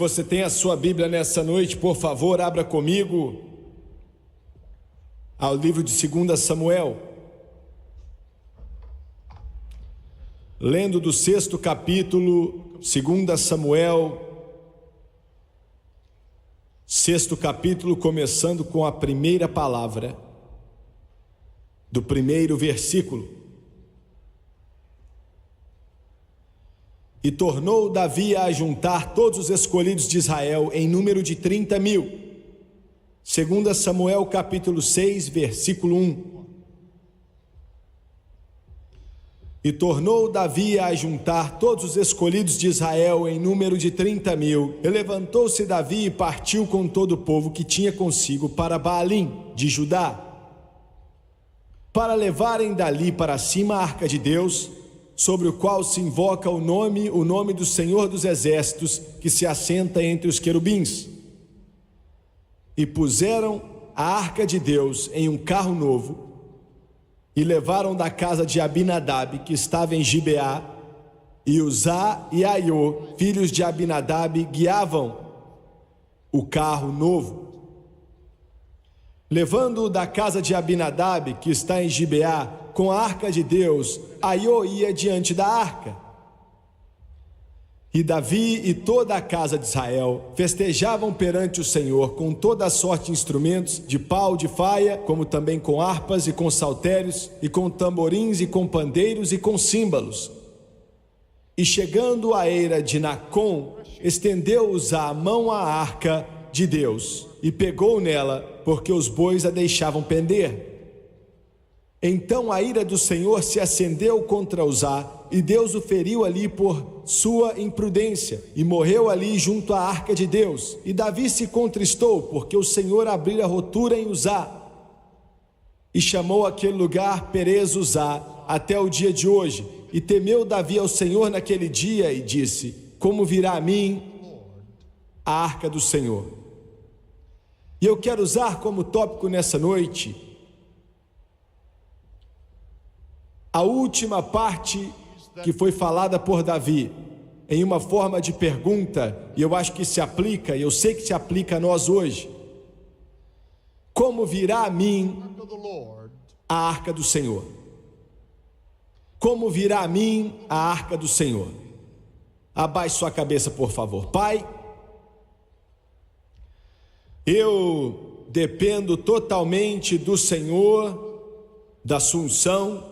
você tem a sua Bíblia nessa noite, por favor, abra comigo ao livro de 2 Samuel, lendo do 6º capítulo, 2 Samuel, 6º capítulo, começando com a primeira palavra do primeiro versículo. E tornou Davi a juntar todos os escolhidos de Israel em número de 30.000. 2 Samuel capítulo 6, versículo 1. E tornou Davi a juntar todos os escolhidos de Israel em número de 30.000. E levantou-se Davi e partiu com todo o povo que tinha consigo para Baalim, de Judá, para levarem dali para cima a arca de Deus, sobre o qual se invoca o nome do Senhor dos Exércitos, que se assenta entre os querubins. E puseram a arca de Deus em um carro novo, e levaram da casa de Abinadab, que estava em Gibeá, e Uzá e Aiô, filhos de Abinadab, guiavam o carro novo. Levando-o da casa de Abinadab, que está em Gibeá, com a arca de Deus, Aiô ia diante da arca. E Davi e toda a casa de Israel festejavam perante o Senhor com toda a sorte de instrumentos, de pau, de faia, como também com harpas e com saltérios, e com tamborins e com pandeiros e com símbolos. E chegando à eira de Nacon, estendeu-os a mão à arca de Deus, e pegou nela, porque os bois a deixavam pender. Então a ira do Senhor se acendeu contra Uzá, e Deus o feriu ali por sua imprudência, e morreu ali junto à arca de Deus. E Davi se contristou, porque o Senhor abrira rotura em Uzá, e chamou aquele lugar Perez Uzá, até o dia de hoje. E temeu Davi ao Senhor naquele dia, e disse: como virá a mim a arca do Senhor? E eu quero usar como tópico nessa noite a última parte que foi falada por Davi, em uma forma de pergunta, e eu acho que se aplica, e eu sei que se aplica a nós hoje. Como virá a mim a arca do Senhor? Como virá a mim a arca do Senhor? Abaixe sua cabeça, por favor. Pai, eu dependo totalmente do Senhor, da sua unção,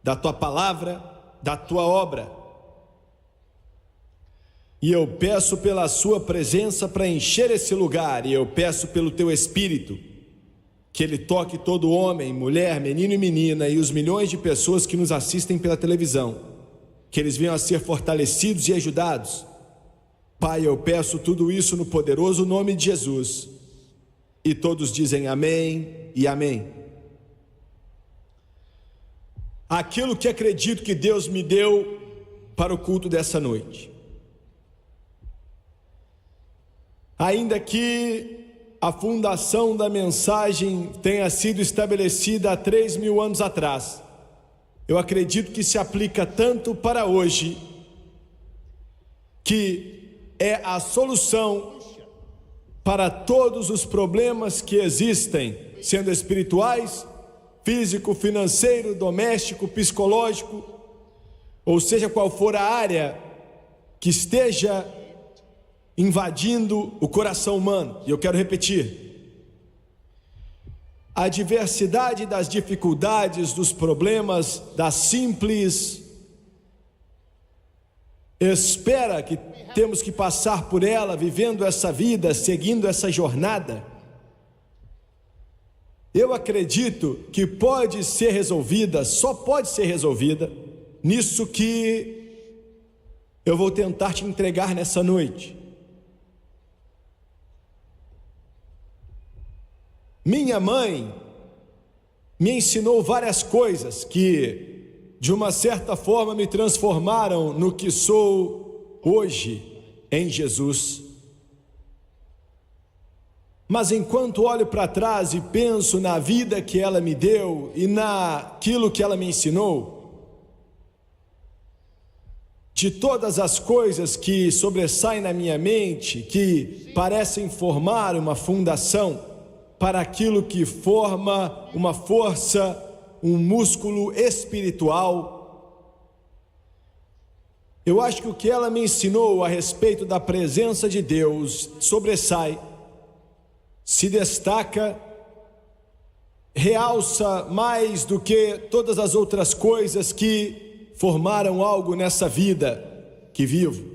da tua palavra, da tua obra. E eu peço pela sua presença para encher esse lugar, e eu peço pelo teu Espírito, que ele toque todo homem, mulher, menino e menina, e os milhões de pessoas que nos assistem pela televisão, que eles venham a ser fortalecidos e ajudados. Pai, eu peço tudo isso no poderoso nome de Jesus. E todos dizem amém e amém. Aquilo que acredito que Deus me deu para o culto dessa noite. Ainda que a fundação da mensagem tenha sido estabelecida há 3.000 anos atrás, eu acredito que se aplica tanto para hoje, que é a solução para todos os problemas que existem, sendo espirituais, físico, financeiro, doméstico, psicológico, ou seja, qual for a área que esteja invadindo o coração humano. E eu quero repetir: a diversidade das dificuldades, dos problemas, da simples espera que temos que passar por ela, vivendo essa vida, seguindo essa jornada, eu acredito que pode ser resolvida, só pode ser resolvida, nisso que eu vou tentar te entregar nessa noite. Minha mãe me ensinou várias coisas que, de uma certa forma, me transformaram no que sou hoje em Jesus. Mas enquanto olho para trás e penso na vida que ela me deu e naquilo que ela me ensinou, de todas as coisas que sobressaem na minha mente, que parecem formar uma fundação para aquilo que forma uma força, um músculo espiritual. Eu acho que o que ela me ensinou a respeito da presença de Deus sobressai, se destaca, realça mais do que todas as outras coisas que formaram algo nessa vida que vivo.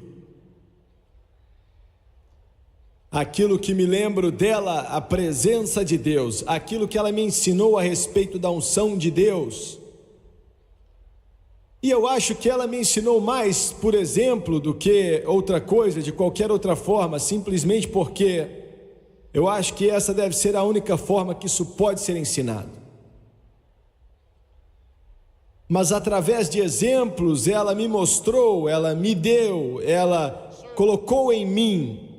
Aquilo que me lembro dela, a presença de Deus, aquilo que ela me ensinou a respeito da unção de Deus. E eu acho que ela me ensinou mais, por exemplo, do que outra coisa, de qualquer outra forma, simplesmente porque eu acho que essa deve ser a única forma que isso pode ser ensinado. Mas através de exemplos, ela me mostrou, ela me deu, ela colocou em mim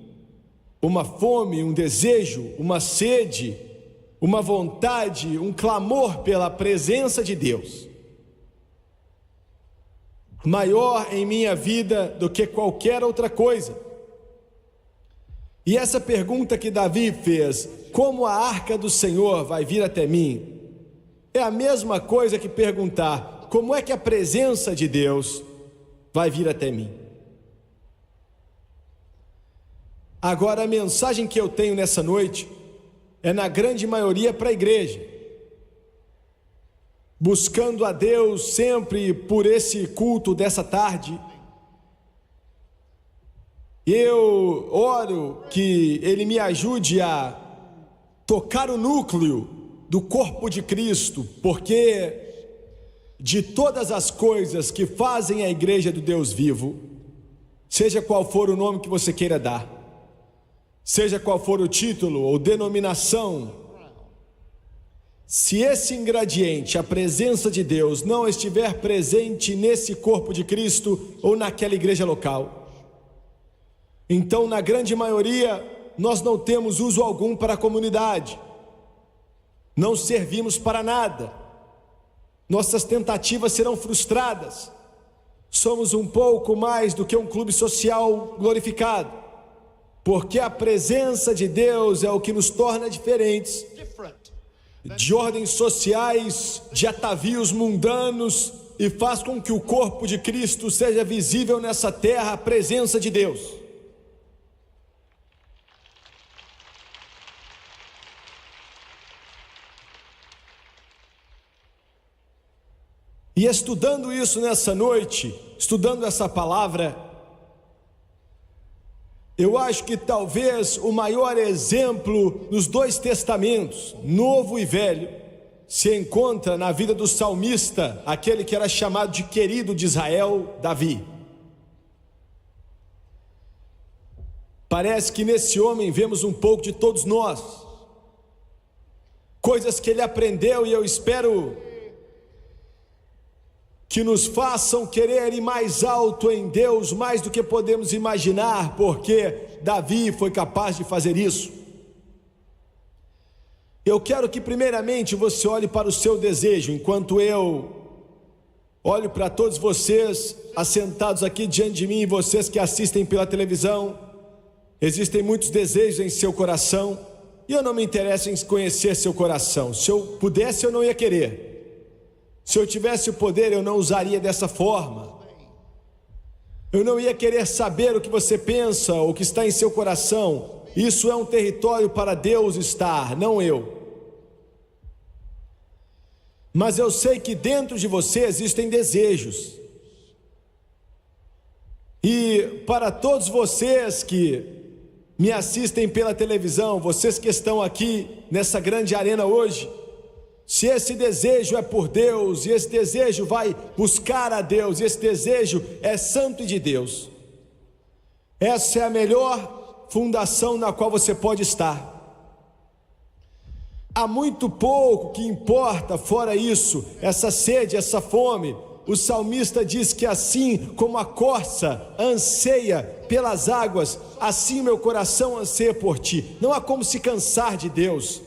uma fome, um desejo, uma sede, uma vontade, um clamor pela presença de Deus, maior em minha vida do que qualquer outra coisa. E essa pergunta que Davi fez, como a arca do Senhor vai vir até mim, é a mesma coisa que perguntar, como é que a presença de Deus vai vir até mim? Agora, a mensagem que eu tenho nessa noite é na grande maioria para a igreja, buscando a Deus sempre por esse culto dessa tarde. Eu oro que Ele me ajude a tocar o núcleo do corpo de Cristo, porque de todas as coisas que fazem a igreja do Deus vivo, seja qual for o nome que você queira dar, seja qual for o título ou denominação, se esse ingrediente, a presença de Deus, não estiver presente nesse corpo de Cristo ou naquela igreja local, então na grande maioria nós não temos uso algum para a comunidade, não servimos para nada, nossas tentativas serão frustradas, somos um pouco mais do que um clube social glorificado, porque a presença de Deus é o que nos torna diferentes de ordens sociais, de atavios mundanos, e faz com que o corpo de Cristo seja visível nessa terra, a presença de Deus. E estudando isso nessa noite, estudando essa palavra, eu acho que talvez o maior exemplo nos dois testamentos, Novo e Velho, se encontra na vida do salmista, aquele que era chamado de querido de Israel, Davi. Parece que nesse homem vemos um pouco de todos nós, coisas que ele aprendeu, e eu espero que nos façam querer ir mais alto em Deus, mais do que podemos imaginar, porque Davi foi capaz de fazer isso. Eu quero que primeiramente você olhe para o seu desejo, enquanto eu olho para todos vocês assentados aqui diante de mim, e vocês que assistem pela televisão. Existem muitos desejos em seu coração, e eu não me interesso em conhecer seu coração. Se eu pudesse, eu não ia querer. Se eu tivesse o poder, eu não usaria dessa forma. Eu não ia querer saber o que você pensa, o que está em seu coração. Isso é um território para Deus estar, não eu. Mas eu sei que dentro de você existem desejos. E para todos vocês que me assistem pela televisão, vocês que estão aqui nessa grande arena hoje, se esse desejo é por Deus, e esse desejo vai buscar a Deus, e esse desejo é santo de Deus, essa é a melhor fundação na qual você pode estar. Há muito pouco que importa fora isso, essa sede, essa fome. O salmista diz que assim como a corça anseia pelas águas, assim meu coração anseia por ti. Não há como se cansar de Deus.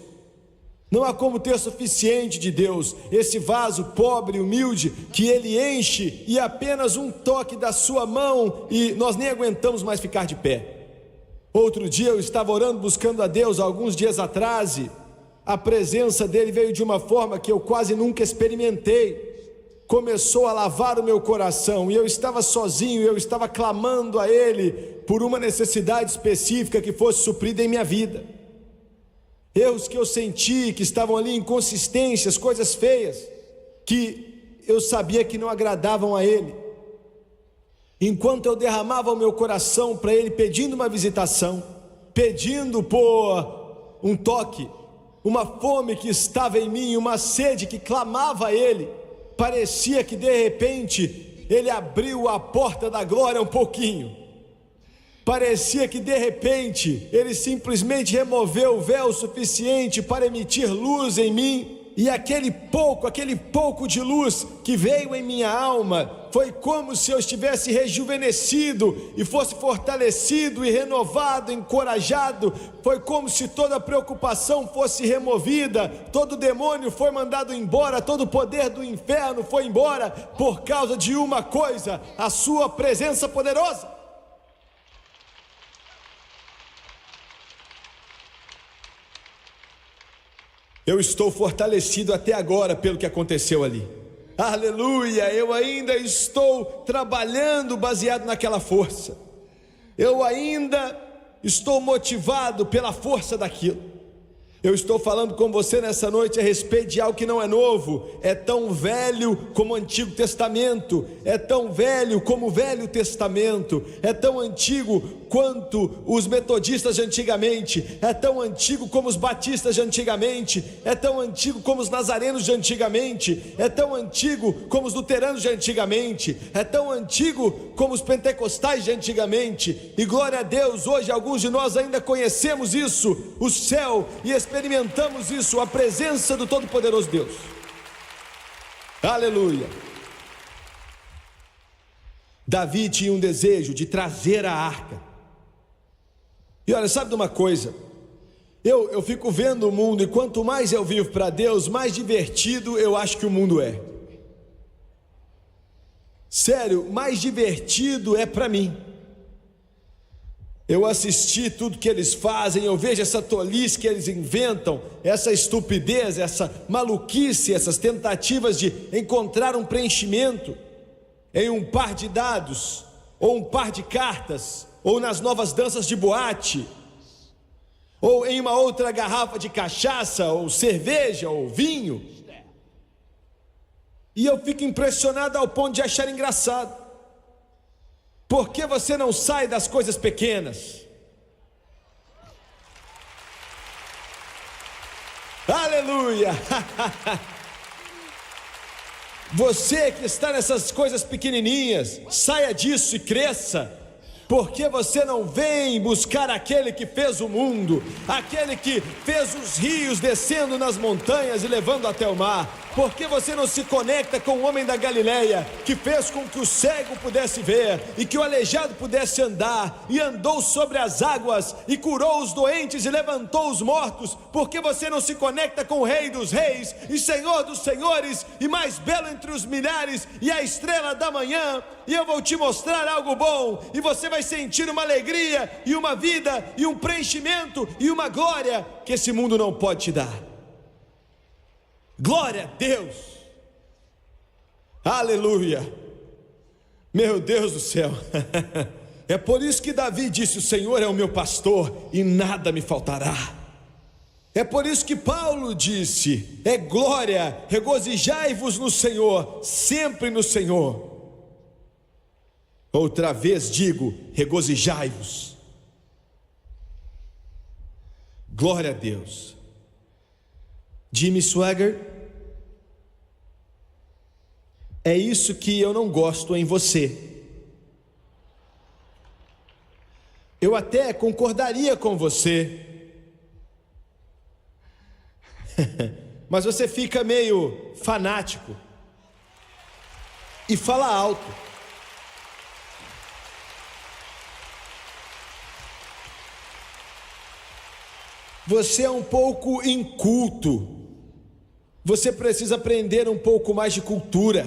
Não há como ter suficiente de Deus, esse vaso pobre e humilde que Ele enche, e apenas um toque da sua mão e nós nem aguentamos mais ficar de pé. Outro dia eu estava orando, buscando a Deus, alguns dias atrás, e a presença dEle veio de uma forma que eu quase nunca experimentei. Começou a lavar o meu coração, e eu estava sozinho, eu estava clamando a Ele por uma necessidade específica que fosse suprida em minha vida. Erros que eu senti, que estavam ali, inconsistências, coisas feias, que eu sabia que não agradavam a Ele. Enquanto eu derramava o meu coração para Ele, pedindo uma visitação, pedindo por um toque, uma fome que estava em mim, uma sede que clamava a Ele, parecia que de repente Ele abriu a porta da glória um pouquinho. Parecia que de repente Ele simplesmente removeu o véu suficiente para emitir luz em mim, e aquele pouco de luz que veio em minha alma, foi como se eu estivesse rejuvenescido e fosse fortalecido e renovado, encorajado. Foi como se toda preocupação fosse removida, todo demônio foi mandado embora, todo poder do inferno foi embora, por causa de uma coisa: a sua presença poderosa. Eu estou fortalecido até agora pelo que aconteceu ali. Aleluia! Eu ainda estou trabalhando baseado naquela força. Eu ainda estou motivado pela força daquilo. Eu estou falando com você nessa noite a respeito de algo que não é novo, é tão velho como o Antigo Testamento, é tão velho como o Velho Testamento, é tão antigo quanto os metodistas de antigamente, é tão antigo como os batistas de antigamente, é tão antigo como os nazarenos de antigamente, é tão antigo como os luteranos de antigamente, é tão antigo como os pentecostais de antigamente. E glória a Deus, hoje alguns de nós ainda conhecemos isso, o céu, e experimentamos isso, a presença do Todo-Poderoso Deus. Aleluia. Davi tinha um desejo de trazer a arca. E olha, sabe de uma coisa? Eu fico vendo o mundo, e quanto mais eu vivo para Deus, mais divertido eu acho que o mundo é. Sério, mais divertido é para mim. Eu assisti tudo que eles fazem, eu vejo essa tolice que eles inventam, essa estupidez, essa maluquice, essas tentativas de encontrar um preenchimento em um par de dados, ou um par de cartas, ou nas novas danças de boate, ou em uma outra garrafa de cachaça, ou cerveja, ou vinho. E eu fico impressionado ao ponto de achar engraçado. Por que você não sai das coisas pequenas? Aleluia! Você que está nessas coisas pequenininhas, saia disso e cresça. Por que você não vem buscar aquele que fez o mundo, aquele que fez os rios descendo nas montanhas e levando até o mar? Por que você não se conecta com o homem da Galileia, que fez com que o cego pudesse ver, e que o aleijado pudesse andar, e andou sobre as águas, e curou os doentes, e levantou os mortos? Por que você não se conecta com o Rei dos Reis, e Senhor dos Senhores, e mais belo entre os milhares, e a estrela da manhã? E eu vou te mostrar algo bom, e você vai sentir uma alegria, e uma vida, e um preenchimento, e uma glória, que esse mundo não pode te dar. Glória a Deus, aleluia, meu Deus do céu. É por isso que Davi disse: o Senhor é o meu pastor e nada me faltará. É por isso que Paulo disse: é glória, regozijai-vos no Senhor, sempre no Senhor. Outra vez digo: regozijai-vos. Glória a Deus. Jimmy Swaggart, é isso que eu não gosto em você. Eu até concordaria com você, mas você fica meio fanático e fala alto. Você é um pouco inculto. Você precisa aprender um pouco mais de cultura.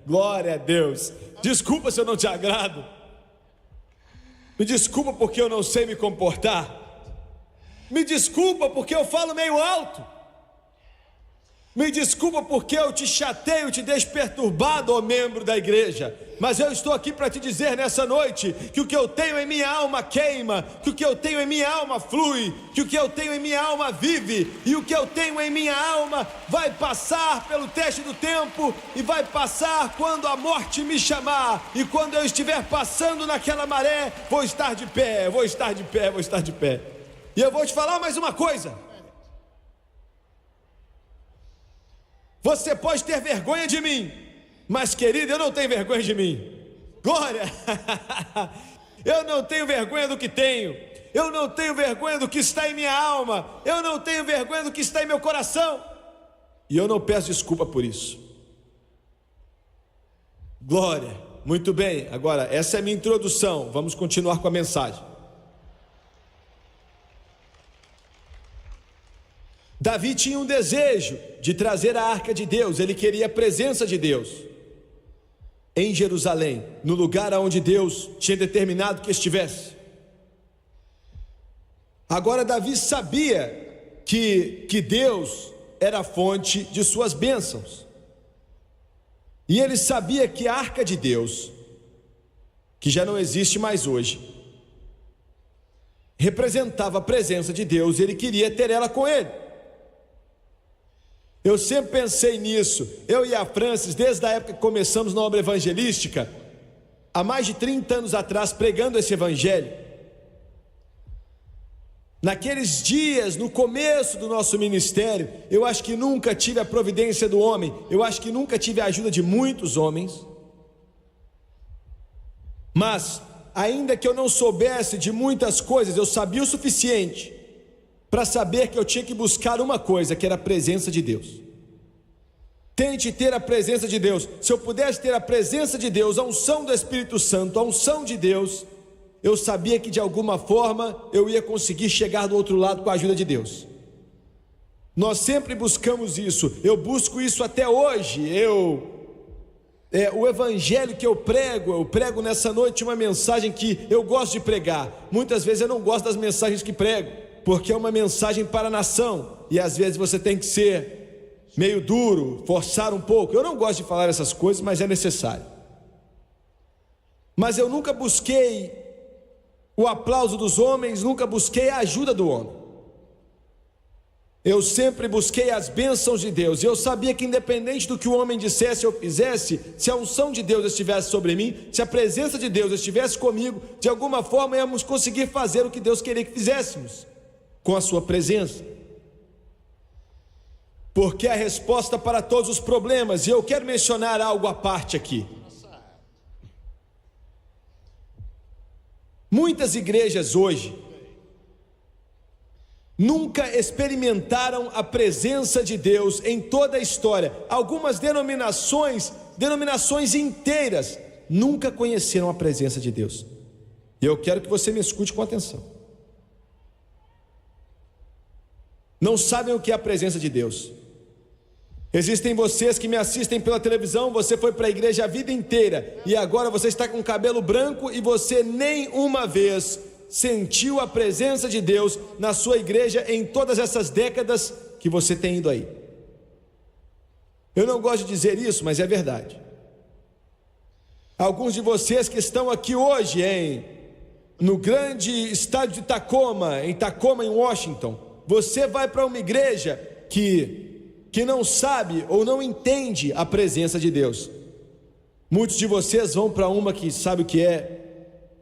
Glória a Deus. Desculpa se eu não te agrado. Me desculpa porque eu não sei me comportar. Me desculpa porque eu falo meio alto. Me desculpa porque eu te chateio, te deixo perturbado, ó membro da igreja. Mas eu estou aqui para te dizer nessa noite que o que eu tenho em minha alma queima, que o que eu tenho em minha alma flui, que o que eu tenho em minha alma vive, e o que eu tenho em minha alma vai passar pelo teste do tempo e vai passar quando a morte me chamar. E quando eu estiver passando naquela maré, vou estar de pé, vou estar de pé, vou estar de pé. E eu vou te falar mais uma coisa. Você pode ter vergonha de mim, mas querido, eu não tenho vergonha de mim. Glória! Eu não tenho vergonha do que tenho. Eu não tenho vergonha do que está em minha alma. Eu não tenho vergonha do que está em meu coração. E eu não peço desculpa por isso. Glória! Muito bem, agora essa é a minha introdução. Vamos continuar com a mensagem. Davi tinha um desejo de trazer a arca de Deus. Ele queria a presença de Deus em Jerusalém, no lugar onde Deus tinha determinado que estivesse. Agora Davi sabia que Deus era a fonte de suas bênçãos, e ele sabia que a arca de Deus, que já não existe mais hoje, representava a presença de Deus, e ele queria ter ela com ele. Eu sempre pensei nisso. Eu e a Francis, desde a época que começamos na obra evangelística, há mais de 30 anos atrás, pregando esse evangelho. Naqueles dias, no começo do nosso ministério, eu acho que nunca tive a providência do homem, eu acho que nunca tive a ajuda de muitos homens. Mas, ainda que eu não soubesse de muitas coisas, eu sabia o suficiente para saber que eu tinha que buscar uma coisa, que era a presença de Deus. Tente ter a presença de Deus. Se eu pudesse ter a presença de Deus, a unção do Espírito Santo, a unção de Deus, eu sabia que de alguma forma eu ia conseguir chegar do outro lado com a ajuda de Deus. Nós sempre buscamos isso. Eu busco isso até hoje. O evangelho que eu prego nessa noite uma mensagem que eu gosto de pregar. Muitas vezes eu não gosto das mensagens que prego, porque é uma mensagem para a nação, e às vezes você tem que ser meio duro, forçar um pouco. Eu não gosto de falar essas coisas, mas é necessário. Mas eu nunca busquei o aplauso dos homens, nunca busquei a ajuda do homem. Eu sempre busquei as bênçãos de Deus, e eu sabia que independente do que o homem dissesse ou fizesse, se a unção de Deus estivesse sobre mim, se a presença de Deus estivesse comigo, de alguma forma íamos conseguir fazer o que Deus queria que fizéssemos, com a sua presença, porque é a resposta para todos os problemas. E eu quero mencionar algo à parte aqui. Muitas igrejas hoje nunca experimentaram a presença de Deus em toda a história. Algumas denominações inteiras, nunca conheceram a presença de Deus. E eu quero que você me escute com atenção. Não sabem o que é a presença de Deus. Existem vocês que me assistem pela televisão, você foi para a igreja a vida inteira, e agora você está com cabelo branco, e você nem uma vez sentiu a presença de Deus na sua igreja em todas essas décadas que você tem ido aí. Eu não gosto de dizer isso, mas é verdade. Alguns de vocês que estão aqui hoje no grande estádio de Tacoma, em Washington, você vai para uma igreja que não sabe ou não entende a presença de Deus. Muitos de vocês vão para uma que sabe o que é.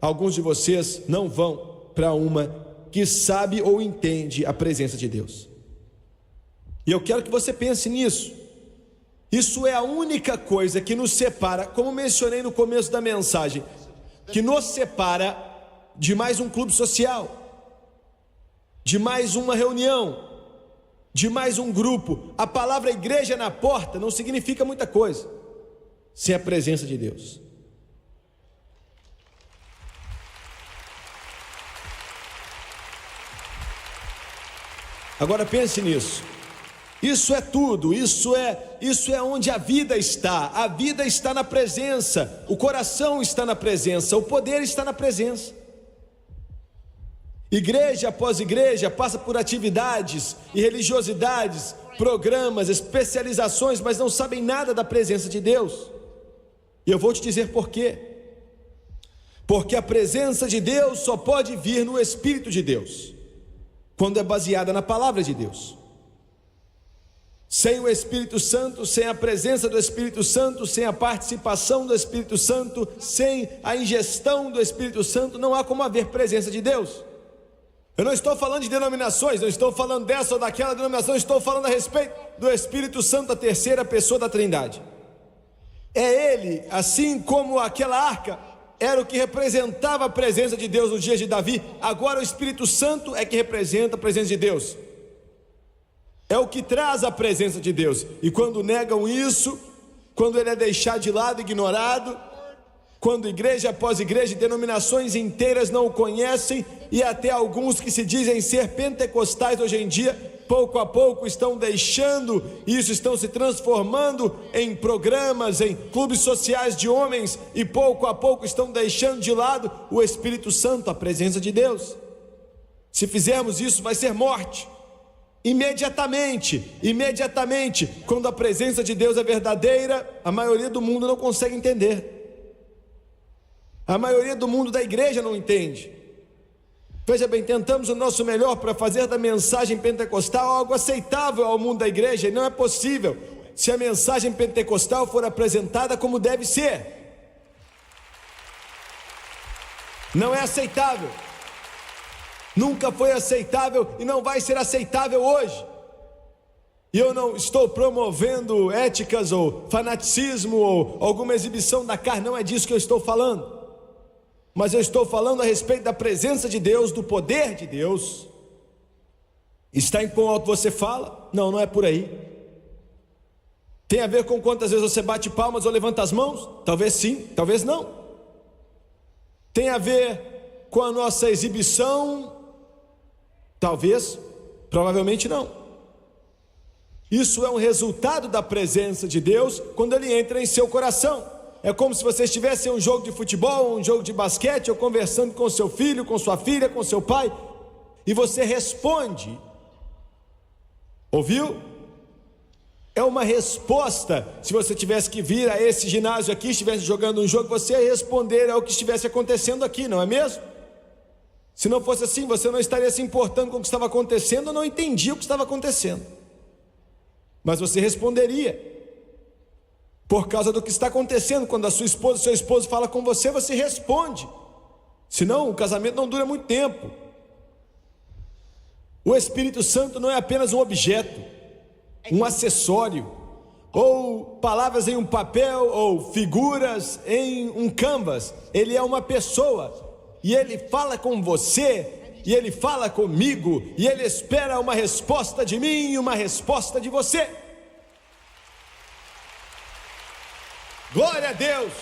Alguns de vocês não vão para uma que sabe ou entende a presença de Deus. E eu quero que você pense nisso. Isso é a única coisa que nos separa, como mencionei no começo da mensagem, que nos separa de mais um clube social, de mais uma reunião, de mais um grupo. A palavra igreja na porta não significa muita coisa sem a presença de Deus. Agora pense nisso. Isso é tudo, isso é onde a vida está. A vida está na presença, o coração está na presença, o poder está na presença. Igreja após igreja passa por atividades e religiosidades, programas, especializações, mas não sabem nada da presença de Deus. E eu vou te dizer por quê. Porque a presença de Deus só pode vir no Espírito de Deus, quando é baseada na palavra de Deus. Sem o Espírito Santo, sem a presença do Espírito Santo, sem a participação do Espírito Santo, sem a ingestão do Espírito Santo, não há como haver presença de Deus. Eu não estou falando de denominações, não estou falando dessa ou daquela denominação, estou falando a respeito do Espírito Santo, a terceira pessoa da Trindade. É Ele, assim como aquela arca era o que representava a presença de Deus nos dias de Davi, agora o Espírito Santo é que representa a presença de Deus. É o que traz a presença de Deus. E quando negam isso, quando ele é deixado de lado, ignorado, quando igreja após igreja, denominações inteiras não o conhecem, e até alguns que se dizem ser pentecostais hoje em dia, pouco a pouco estão deixando isso, estão se transformando em programas, em clubes sociais de homens, e pouco a pouco estão deixando de lado o Espírito Santo, a presença de Deus. Se fizermos isso, vai ser morte. Imediatamente, quando a presença de Deus é verdadeira, a maioria do mundo não consegue entender. A maioria do mundo da igreja não entende. Veja bem, tentamos o nosso melhor para fazer da mensagem pentecostal algo aceitável ao mundo da igreja, e não é possível se a mensagem pentecostal for apresentada como deve ser. Não é aceitável. Nunca foi aceitável e não vai ser aceitável hoje. E eu não estou promovendo éticas ou fanaticismo ou alguma exibição da carne, não é disso que eu estou falando. Mas eu estou falando a respeito da presença de Deus, do poder de Deus. Está em quão alto você fala? Não, não é por aí. Tem a ver com quantas vezes você bate palmas ou levanta as mãos? Talvez sim, talvez não. Tem a ver com a nossa exibição? Talvez, provavelmente não. Isso é um resultado da presença de Deus quando Ele entra em seu coração. É como se você estivesse em um jogo de futebol, um jogo de basquete, ou conversando com seu filho, com sua filha, com seu pai, e você responde. Ouviu? É uma resposta. Se você tivesse que vir a esse ginásio aqui, estivesse jogando um jogo, você ia responder ao que estivesse acontecendo aqui, não é mesmo? Se não fosse assim, você não estaria se importando com o que estava acontecendo, ou não entendia o que estava acontecendo. Mas você responderia. Por causa do que está acontecendo, quando a sua esposa, seu esposo fala com você, você responde. Senão o casamento não dura muito tempo. O Espírito Santo não é apenas um objeto, um acessório, ou palavras em um papel, ou figuras em um canvas. Ele é uma pessoa, e Ele fala com você, e Ele fala comigo, e Ele espera uma resposta de mim e uma resposta de você. Glória a Deus,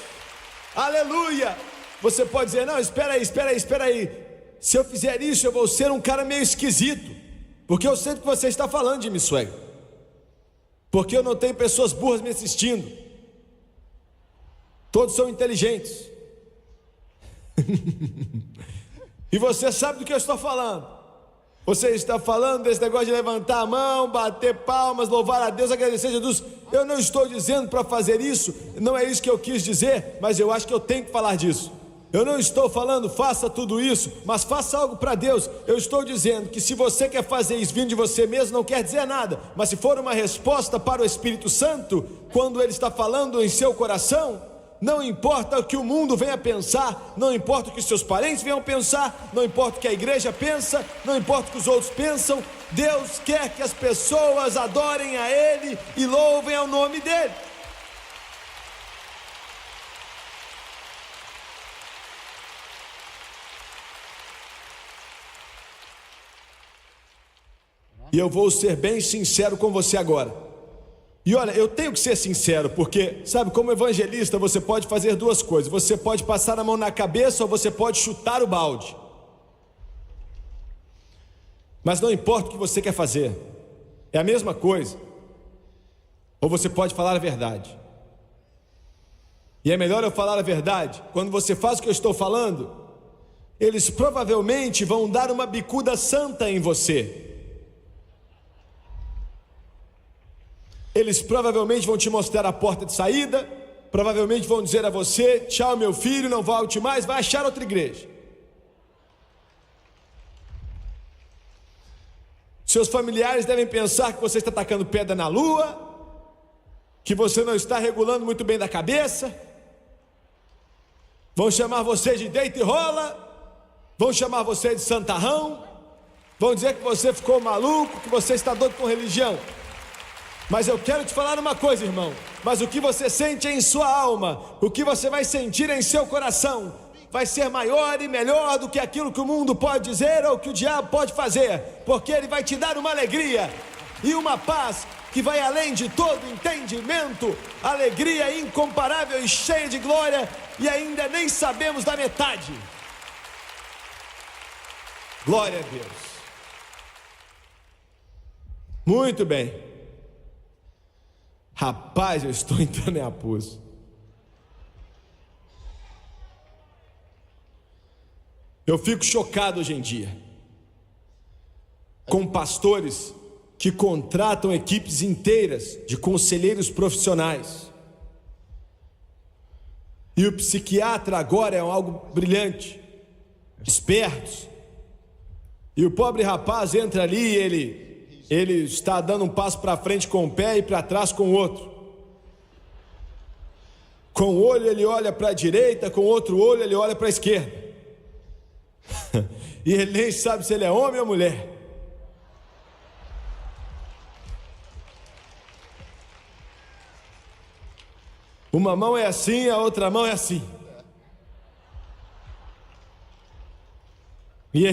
aleluia. Você pode dizer, não, espera aí, se eu fizer isso eu vou ser um cara meio esquisito, porque eu sei do que você está falando, Jimmy Swagger, porque eu não tenho pessoas burras me assistindo, todos são inteligentes. E você sabe do que eu estou falando. Você está falando desse negócio de levantar a mão, bater palmas, louvar a Deus, agradecer a Jesus. Eu não estou dizendo para fazer isso, não é isso que eu quis dizer, mas eu acho que eu tenho que falar disso. Eu não estou falando faça tudo isso, mas faça algo para Deus. Eu estou dizendo que se você quer fazer isso vindo de você mesmo, não quer dizer nada, mas se for uma resposta para o Espírito Santo, quando Ele está falando em seu coração, não importa o que o mundo venha pensar, não importa o que seus parentes venham pensar, não importa o que a igreja pensa, não importa o que os outros pensam, Deus quer que as pessoas adorem a Ele e louvem ao nome dEle. E eu vou ser bem sincero com você agora. E olha, eu tenho que ser sincero, porque, sabe, como evangelista você pode fazer duas coisas. Você pode passar a mão na cabeça ou você pode chutar o balde. Mas não importa o que você quer fazer, é a mesma coisa. Ou você pode falar a verdade. E é melhor eu falar a verdade. Quando você faz o que eu estou falando, eles provavelmente vão dar uma bicuda santa em você. Eles provavelmente vão te mostrar a porta de saída, provavelmente vão dizer a você: tchau meu filho, não volte mais, vai achar outra igreja. Seus familiares devem pensar que você está tacando pedra na lua, que você não está regulando muito bem da cabeça. Vão chamar você de deita e rola, vão chamar você de santarrão, vão dizer que você ficou maluco, que você está doido com religião. Mas eu quero te falar uma coisa, irmão. Mas o que você sente em sua alma, o que você vai sentir em seu coração, vai ser maior e melhor do que aquilo que o mundo pode dizer ou que o diabo pode fazer, porque ele vai te dar uma alegria e uma paz que vai além de todo entendimento, alegria incomparável e cheia de glória, e ainda nem sabemos da metade. Glória a Deus. Muito bem. Rapaz, eu estou entrando em apuso. Eu fico chocado hoje em dia com pastores que contratam equipes inteiras de conselheiros profissionais. E o psiquiatra agora é algo brilhante, espertos. E o pobre rapaz entra ali e ele está dando um passo para frente com um pé e para trás com o outro. Com um olho ele olha para a direita, com o outro olho ele olha para a esquerda. E ele nem sabe se ele é homem ou mulher. Uma mão é assim, a outra mão é assim. E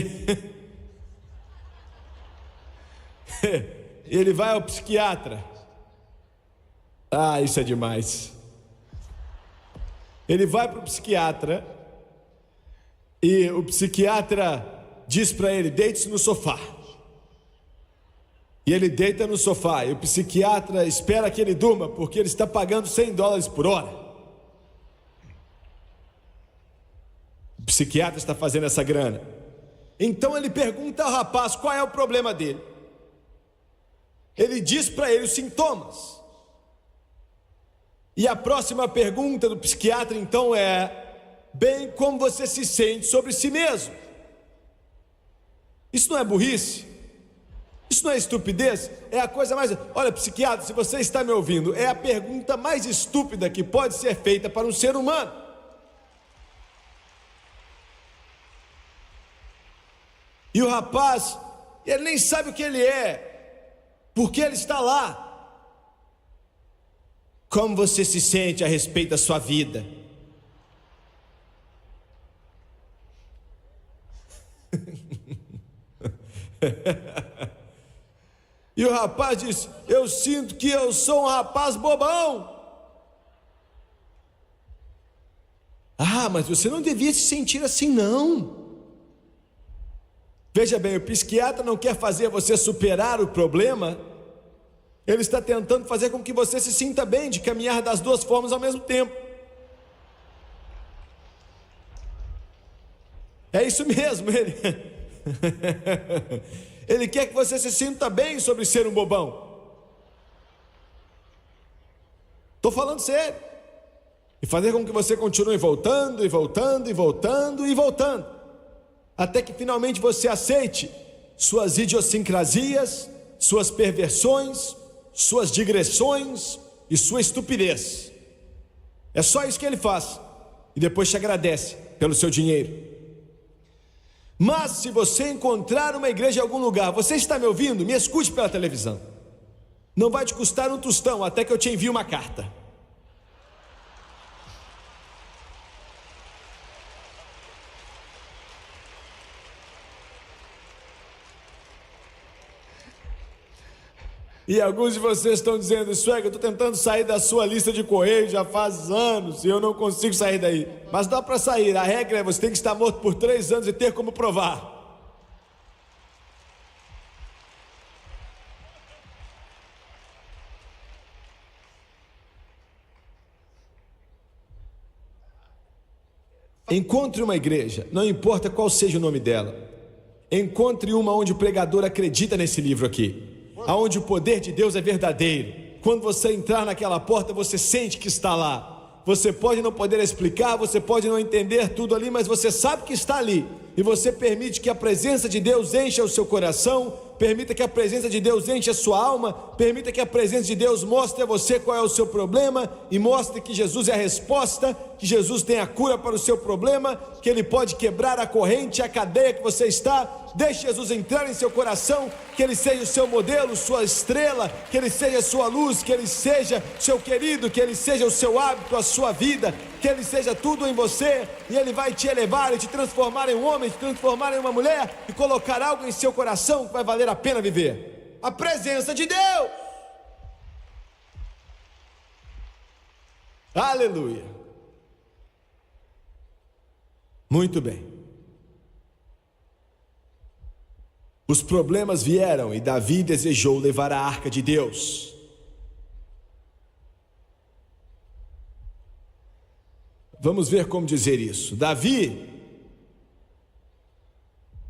ele vai ao psiquiatra. Ah, isso é demais. Ele vai para o psiquiatra e o psiquiatra diz para ele: deite-se no sofá. E ele deita no sofá e o psiquiatra espera que ele durma, porque ele está pagando $100 por hora. O psiquiatra está fazendo essa grana. Então ele pergunta ao rapaz qual é o problema dele. Ele diz para ele os sintomas. E a próxima pergunta do psiquiatra então é: bem, como você se sente sobre si mesmo? Isso não é burrice? Isso não é estupidez? É a coisa mais... Olha, psiquiatra, se você está me ouvindo, é a pergunta mais estúpida que pode ser feita para um ser humano. E o rapaz, ele nem sabe o que ele é, porque ele está lá. Como você se sente a respeito da sua vida? E o rapaz diz: eu sinto que eu sou um rapaz bobão. Ah, mas você não devia se sentir assim não. Veja bem, o psiquiatra não quer fazer você superar o problema. Ele está tentando fazer com que você se sinta bem, de caminhar das duas formas ao mesmo tempo. É isso mesmo, ele quer que você se sinta bem sobre ser um bobão. Estou falando sério. E fazer com que você continue voltando, e voltando, e voltando, e voltando, até que finalmente você aceite suas idiosincrasias, suas perversões, suas digressões e sua estupidez. É só isso que ele faz. E depois te agradece pelo seu dinheiro. Mas se você encontrar uma igreja em algum lugar, você está me ouvindo? Me escute pela televisão. Não vai te custar um tostão até que eu te envie uma carta. E alguns de vocês estão dizendo: Swag, eu estou tentando sair da sua lista de correio já faz anos e eu não consigo sair daí. Mas dá para sair, a regra é: você tem que estar morto por 3 anos e ter como provar. Encontre uma igreja, não importa qual seja o nome dela. Encontre uma onde o pregador acredita nesse livro aqui, aonde o poder de Deus é verdadeiro. Quando você entrar naquela porta, você sente que está lá. Você pode não poder explicar, você pode não entender tudo ali, mas você sabe que está ali. E você permite que a presença de Deus encha o seu coração, permita que a presença de Deus encha a sua alma, permita que a presença de Deus mostre a você qual é o seu problema e mostre que Jesus é a resposta, que Jesus tem a cura para o seu problema, que Ele pode quebrar a corrente, a cadeia que você está. Deixe Jesus entrar em seu coração, que Ele seja o seu modelo, sua estrela, que Ele seja a sua luz, que Ele seja seu querido, que Ele seja o seu hábito, a sua vida, que Ele seja tudo em você, e Ele vai te elevar e te transformar em um homem, te transformar em uma mulher, e colocar algo em seu coração que vai valer a pena viver. A presença de Deus. Aleluia. Muito bem. Os problemas vieram e Davi desejou levar a arca de Deus. Vamos ver como dizer isso. Davi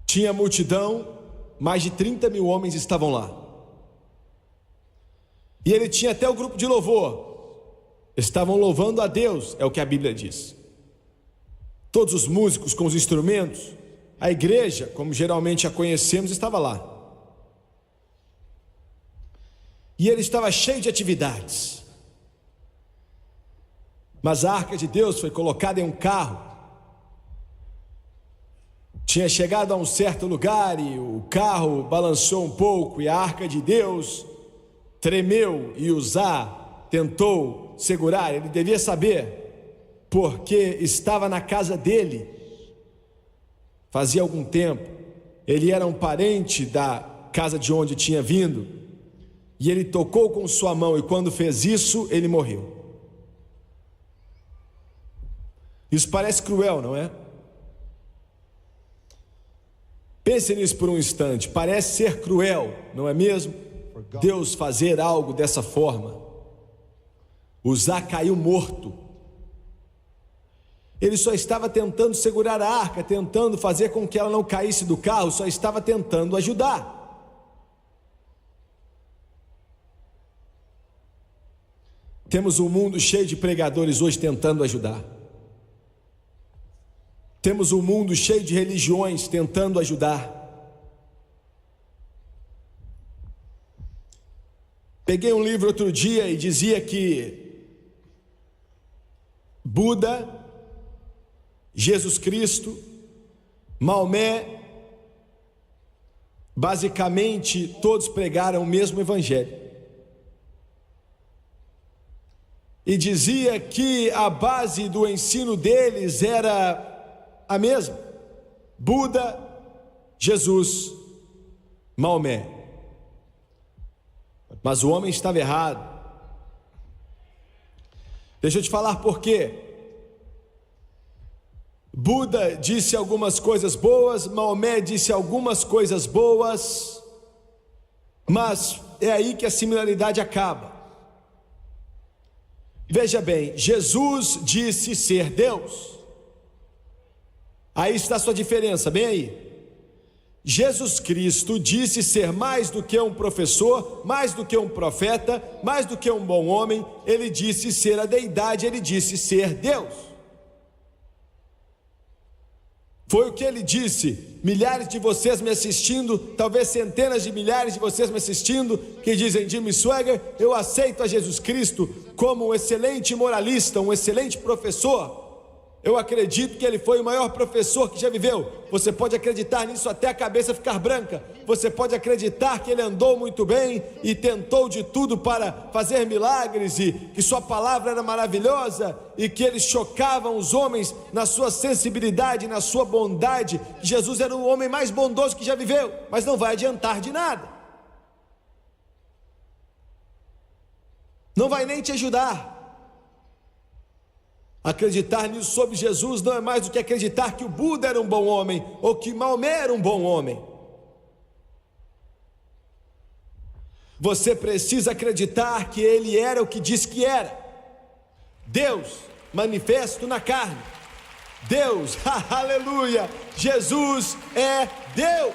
tinha multidão, mais de 30 mil homens estavam lá. E ele tinha até o grupo de louvor. Estavam louvando a Deus, é o que a Bíblia diz. Todos os músicos com os instrumentos. A igreja, como geralmente a conhecemos, estava lá. E ele estava cheio de atividades. Mas a arca de Deus foi colocada em um carro. Tinha chegado a um certo lugar e o carro balançou um pouco e a arca de Deus tremeu e Uzá tentou segurar. Ele devia saber, porque estava na casa dele. Fazia algum tempo, ele era um parente da casa de onde tinha vindo, e ele tocou com sua mão, e quando fez isso, ele morreu. Isso parece cruel, não é? Pense nisso por um instante, parece ser cruel, não é mesmo? Deus fazer algo dessa forma. Uzá caiu morto. Ele só estava tentando segurar a arca, tentando fazer com que ela não caísse do carro, só estava tentando ajudar. Temos um mundo cheio de pregadores hoje tentando ajudar. Temos um mundo cheio de religiões tentando ajudar. Peguei um livro outro dia e dizia que Buda, Jesus Cristo, Maomé, basicamente todos pregaram o mesmo evangelho. E dizia que a base do ensino deles era a mesma: Buda, Jesus, Maomé. Mas o homem estava errado. Deixa eu te falar por quê. Buda disse algumas coisas boas, Maomé disse algumas coisas boas, mas é aí que a similaridade acaba. Veja bem, Jesus disse ser Deus. Aí está a sua diferença, bem aí. Jesus Cristo disse ser mais do que um professor, mais do que um profeta, mais do que um bom homem. Ele disse ser a deidade, ele disse ser Deus. Foi o que ele disse. Milhares de vocês me assistindo, talvez centenas de milhares de vocês me assistindo, que dizem: Jimmy Swaggart, eu aceito a Jesus Cristo como um excelente moralista, um excelente professor. Eu acredito que ele foi o maior professor que já viveu. Você pode acreditar nisso até a cabeça ficar branca. Você pode acreditar que ele andou muito bem e tentou de tudo para fazer milagres, e que sua palavra era maravilhosa, e que ele chocava os homens na sua sensibilidade, na sua bondade. Jesus era o homem mais bondoso que já viveu, mas não vai adiantar de nada. Não vai nem te ajudar. Acreditar nisso sobre Jesus não é mais do que acreditar que o Buda era um bom homem, ou que Maomé era um bom homem. Você precisa acreditar que ele era o que disse que era: Deus manifesto na carne. Deus, aleluia, Jesus é Deus.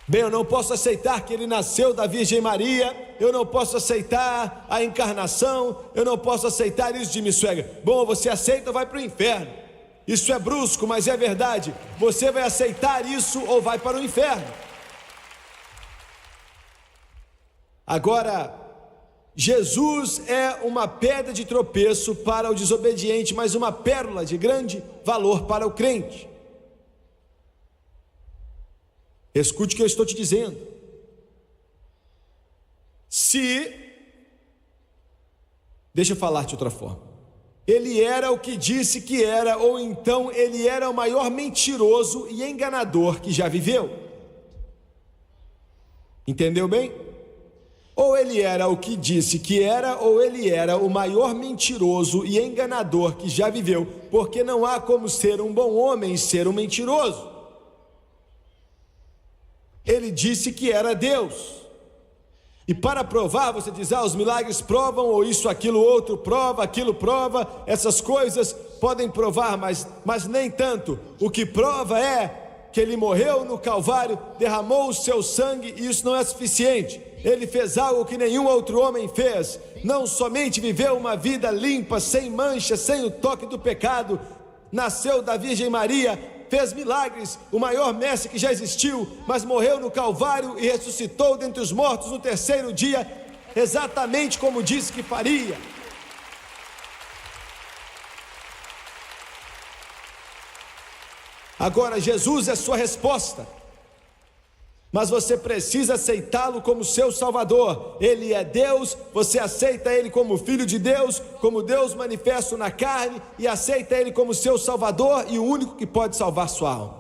Bem, eu não posso aceitar que ele nasceu da Virgem Maria, eu não posso aceitar a encarnação, eu não posso aceitar isso de Missuega. Bom, você aceita ou vai para o inferno. Isso é brusco, mas é verdade. Você vai aceitar isso ou vai para o inferno. Agora, Jesus é uma pedra de tropeço para o desobediente, mas uma pérola de grande valor para o crente. Escute o que eu estou te dizendo. Deixa eu falar de outra forma. Ele era o que disse que era, ou então ele era o maior mentiroso e enganador que já viveu. Entendeu bem? Ou ele era o que disse que era, ou ele era o maior mentiroso e enganador que já viveu, porque não há como ser um bom homem e ser um mentiroso. Ele disse que era Deus, e para provar, você diz, os milagres provam, ou isso, aquilo, outro prova, aquilo prova, essas coisas podem provar, mas nem tanto. O que prova é que ele morreu no Calvário, derramou o seu sangue, e isso não é suficiente. Ele fez algo que nenhum outro homem fez, não somente viveu uma vida limpa, sem mancha, sem o toque do pecado, nasceu da Virgem Maria, fez milagres, o maior mestre que já existiu, mas morreu no Calvário e ressuscitou dentre os mortos no terceiro dia, exatamente como disse que faria. Agora, Jesus é sua resposta, mas você precisa aceitá-lo como seu Salvador. Ele é Deus, você aceita Ele como Filho de Deus, como Deus manifesto na carne, e aceita Ele como seu Salvador e o único que pode salvar sua alma.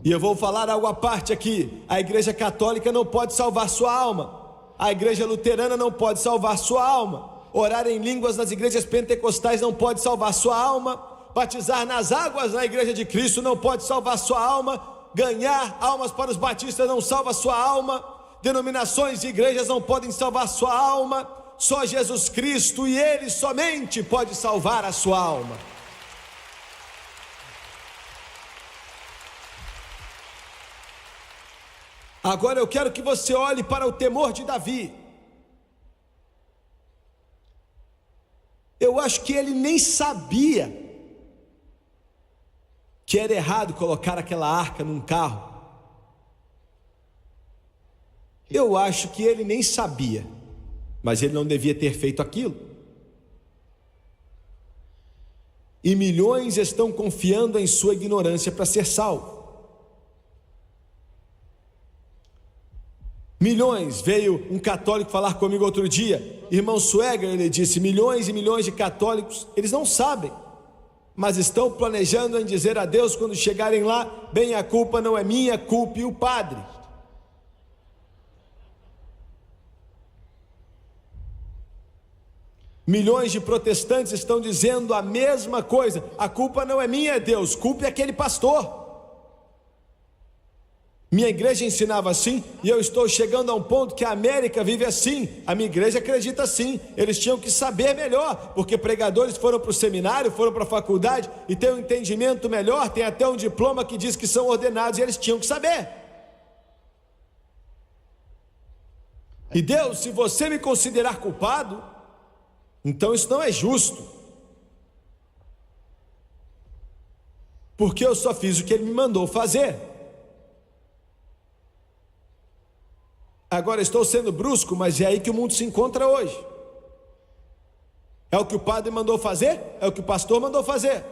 E eu vou falar algo à parte aqui. A Igreja Católica não pode salvar sua alma, a Igreja Luterana não pode salvar sua alma, orar em línguas nas igrejas pentecostais não pode salvar sua alma, batizar nas águas na Igreja de Cristo não pode salvar sua alma, ganhar almas para os batistas não salva sua alma, denominações e igrejas não podem salvar sua alma, só Jesus Cristo e Ele somente pode salvar a sua alma. Agora eu quero que você olhe para o temor de Davi. Eu acho que ele nem sabia que era errado colocar aquela arca num carro. Eu acho que ele nem sabia, mas ele não devia ter feito aquilo. E milhões estão confiando em sua ignorância para ser salvo. Milhões, veio um católico falar comigo outro dia, irmão Sueger, ele disse, milhões e milhões de católicos, eles não sabem, mas estão planejando em dizer a Deus quando chegarem lá, bem, a culpa não é minha, culpe o padre. Milhões de protestantes estão dizendo a mesma coisa, a culpa não é minha, é Deus, culpe aquele pastor. Minha igreja ensinava assim, e eu estou chegando a um ponto que a América vive assim, a minha igreja acredita assim, eles tinham que saber melhor, porque pregadores foram para o seminário, foram para a faculdade, e têm um entendimento melhor, tem até um diploma que diz que são ordenados, e eles tinham que saber. E Deus, se você me considerar culpado, então isso não é justo, porque eu só fiz o que Ele me mandou fazer. Agora estou sendo brusco, mas é aí que o mundo se encontra hoje. É o que o padre mandou fazer, é o que o pastor mandou fazer.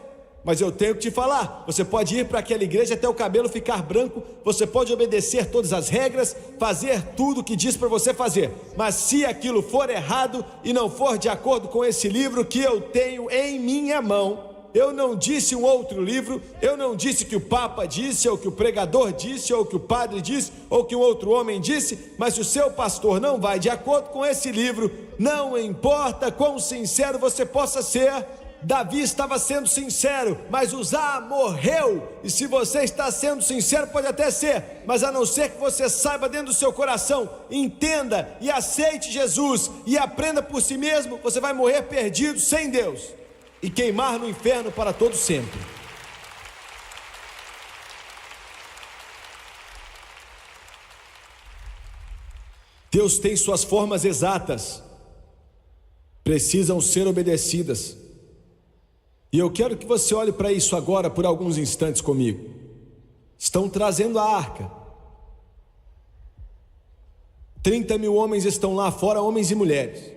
Mas eu tenho que te falar, você pode ir para aquela igreja até o cabelo ficar branco, você pode obedecer todas as regras, fazer tudo o que diz para você fazer, mas se aquilo for errado e não for de acordo com esse livro que eu tenho em minha mão, eu não disse um outro livro, eu não disse que o Papa disse, ou que o pregador disse, ou que o padre disse, ou que um outro homem disse, mas se o seu pastor não vai de acordo com esse livro, não importa quão sincero você possa ser, Davi estava sendo sincero, mas Uzá morreu, e se você está sendo sincero pode até ser, mas a não ser que você saiba dentro do seu coração, entenda e aceite Jesus, e aprenda por si mesmo, você vai morrer perdido sem Deus. e queimar no inferno para todo sempre. Deus tem suas formas exatas, precisam ser obedecidas. E eu quero que você olhe para isso agora por alguns instantes comigo. Estão trazendo a arca. 30 mil homens estão lá, fora homens e mulheres.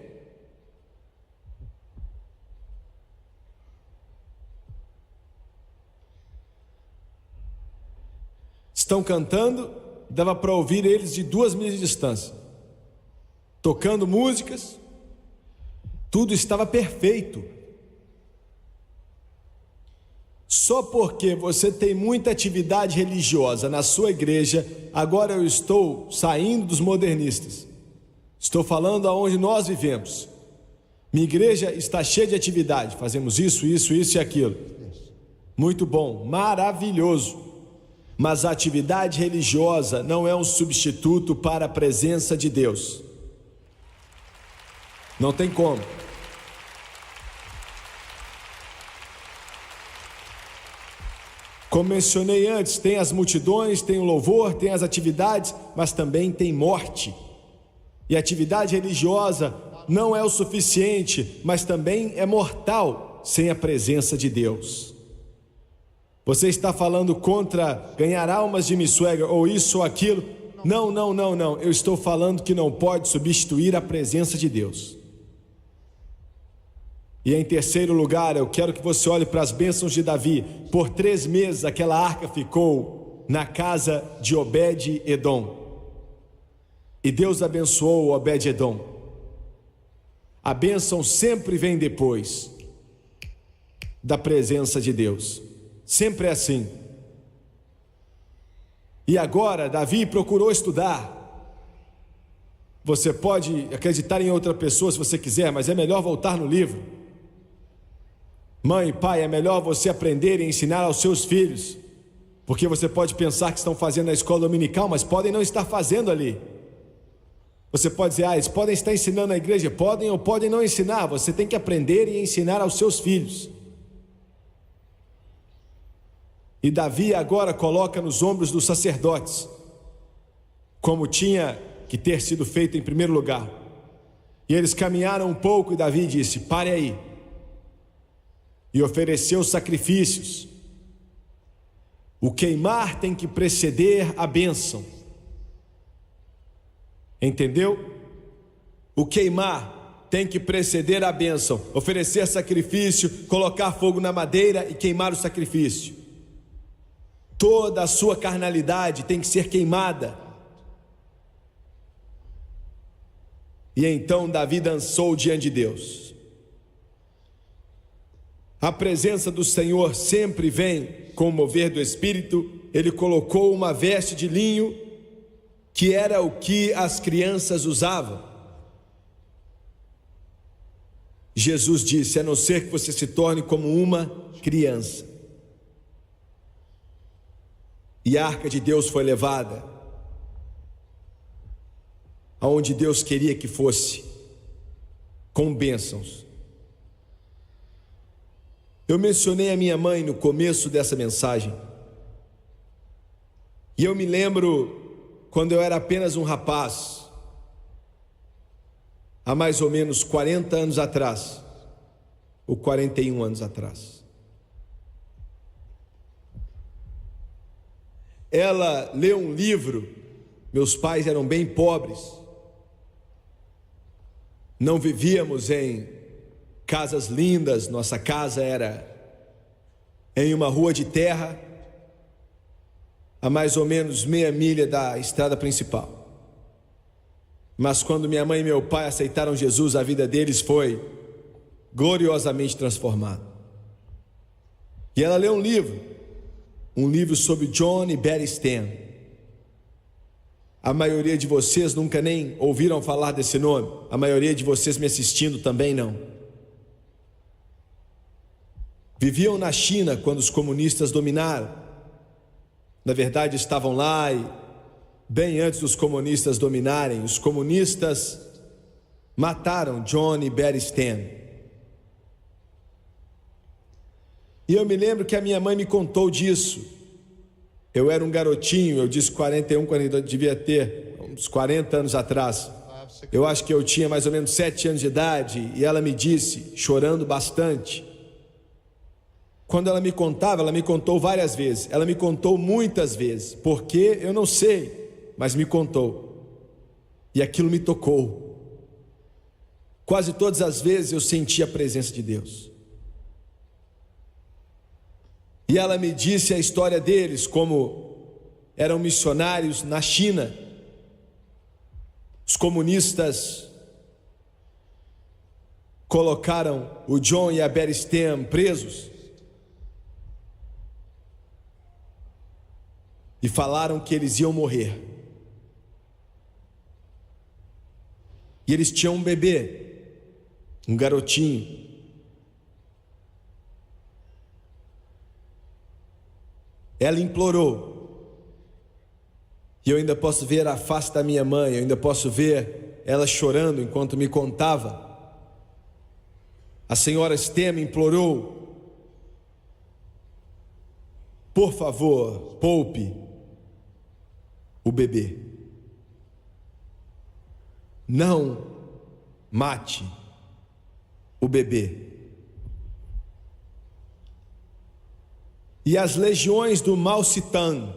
Estão cantando, dava para ouvir eles de 2 milhas de distância, tocando músicas, tudo estava perfeito. Só porque você tem muita atividade religiosa na sua igreja, agora eu estou saindo dos modernistas. Estou falando aonde nós vivemos. Minha igreja está cheia de atividade, fazemos isso, isso, isso e aquilo. Muito bom, maravilhoso. Mas a atividade religiosa não é um substituto para a presença de Deus. Não tem como. Como mencionei antes, tem as multidões, tem o louvor, tem as atividades, mas também tem morte. E a atividade religiosa não é o suficiente, mas também é mortal sem a presença de Deus. Você está falando contra ganhar almas de Missuega, ou isso ou aquilo? Não. Eu estou falando que não pode substituir a presença de Deus. E em terceiro lugar, eu quero que você olhe para as bênçãos de Davi. Por 3 meses aquela arca ficou na casa de Obed-Edom. E Deus abençoou Obed-Edom. A bênção sempre vem depois da presença de Deus. Sempre é assim. E agora Davi procurou estudar. Você pode acreditar em outra pessoa se você quiser, mas é melhor voltar no livro. Mãe e pai, é melhor você aprender e ensinar aos seus filhos, porque você pode pensar que estão fazendo na escola dominical, mas podem não estar fazendo ali. Você pode dizer, eles podem estar ensinando na igreja, podem ou podem não ensinar. Você tem que aprender e ensinar aos seus filhos. E Davi agora coloca nos ombros dos sacerdotes, como tinha que ter sido feito em primeiro lugar. E eles caminharam um pouco e Davi disse, pare aí. E ofereceu sacrifícios. O queimar tem que preceder a bênção. Entendeu? O queimar tem que preceder a bênção. Oferecer sacrifício, colocar fogo na madeira e queimar o sacrifício. Toda a sua carnalidade tem que ser queimada. E então Davi dançou diante de Deus. A presença do Senhor sempre vem com o mover do Espírito. Ele colocou uma veste de linho, que era o que as crianças usavam. Jesus disse, a não ser que você se torne como uma criança. E a arca de Deus foi levada aonde Deus queria que fosse, com bênçãos. Eu mencionei a minha mãe no começo dessa mensagem. E eu me lembro quando eu era apenas um rapaz, há mais ou menos 40 anos atrás, ou 41 anos atrás. Ela leu um livro, meus pais eram bem pobres, não vivíamos em casas lindas, nossa casa era em uma rua de terra, a mais ou menos meia milha da estrada principal. Mas quando minha mãe e meu pai aceitaram Jesus, a vida deles foi gloriosamente transformada. E ela leu um livro sobre John e Betty Stan. A maioria de vocês nunca nem ouviram falar desse nome. A maioria de vocês me assistindo também não. Viviam na China quando os comunistas dominaram. Na verdade estavam lá e bem antes dos comunistas dominarem, os comunistas mataram John e Betty Stan. E eu me lembro que a minha mãe me contou disso. Eu era um garotinho, eu disse 41, quando eu devia ter uns 40 anos atrás. Eu acho que eu tinha mais ou menos 7 anos de idade, e ela me disse, chorando bastante. Quando ela me contava, ela me contou várias vezes. Ela me contou muitas vezes. Por quê? Eu não sei, mas me contou. E aquilo me tocou. Quase todas as vezes eu senti a presença de Deus. E ela me disse a história deles, como eram missionários na China. Os comunistas colocaram o John e a Betty Stem presos e falaram que eles iam morrer. E eles tinham um bebê, um garotinho. Ela implorou, e eu ainda posso ver a face da minha mãe, eu ainda posso ver ela chorando enquanto me contava. A senhora Stem implorou: por favor, poupe o bebê, não mate o bebê. E as legiões do Mao Tse-tung,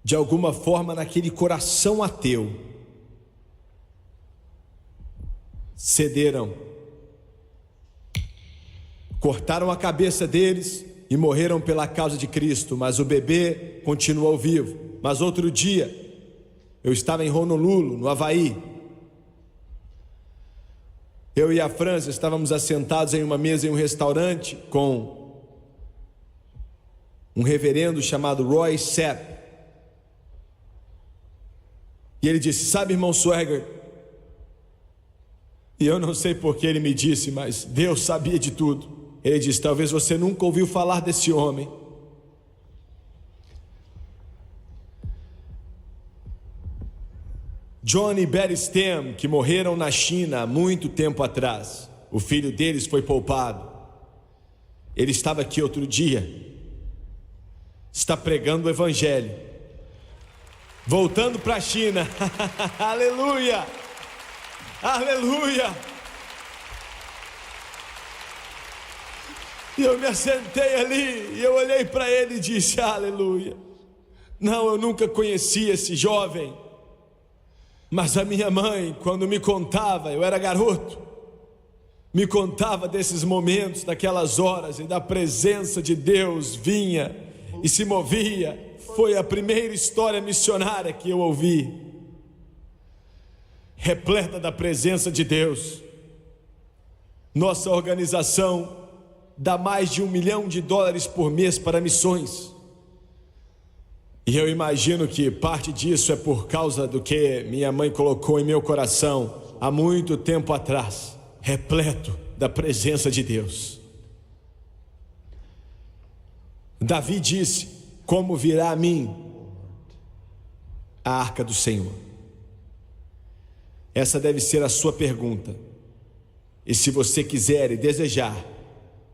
de alguma forma naquele coração ateu, cederam, cortaram a cabeça deles e morreram pela causa de Cristo, mas o bebê continuou vivo. Mas outro dia, eu estava em Honolulu, no Havaí. Eu e a França estávamos assentados em uma mesa em um restaurante com um reverendo chamado Roy Sepp. E ele disse: sabe, irmão Swagger, e eu não sei porque ele me disse, mas Deus sabia de tudo. Ele disse: talvez você nunca ouviu falar desse homem. John e Betty Stem, que morreram na China há muito tempo atrás, o filho deles foi poupado. Ele estava aqui outro dia, está pregando o evangelho, voltando para a China. Aleluia, aleluia. E eu me assentei ali e eu olhei para ele e disse: aleluia. Não, eu nunca conheci esse jovem, mas a minha mãe, quando me contava, eu era garoto, me contava desses momentos, daquelas horas, e da presença de Deus vinha e se movia. Foi a primeira história missionária que eu ouvi, repleta da presença de Deus. Nossa organização dá mais de $1 milhão por mês para missões, e eu imagino que parte disso é por causa do que minha mãe colocou em meu coração há muito tempo atrás, repleto da presença de Deus. Davi disse: como virá a mim a arca do Senhor? Essa deve ser a sua pergunta. E se você quiser e desejar,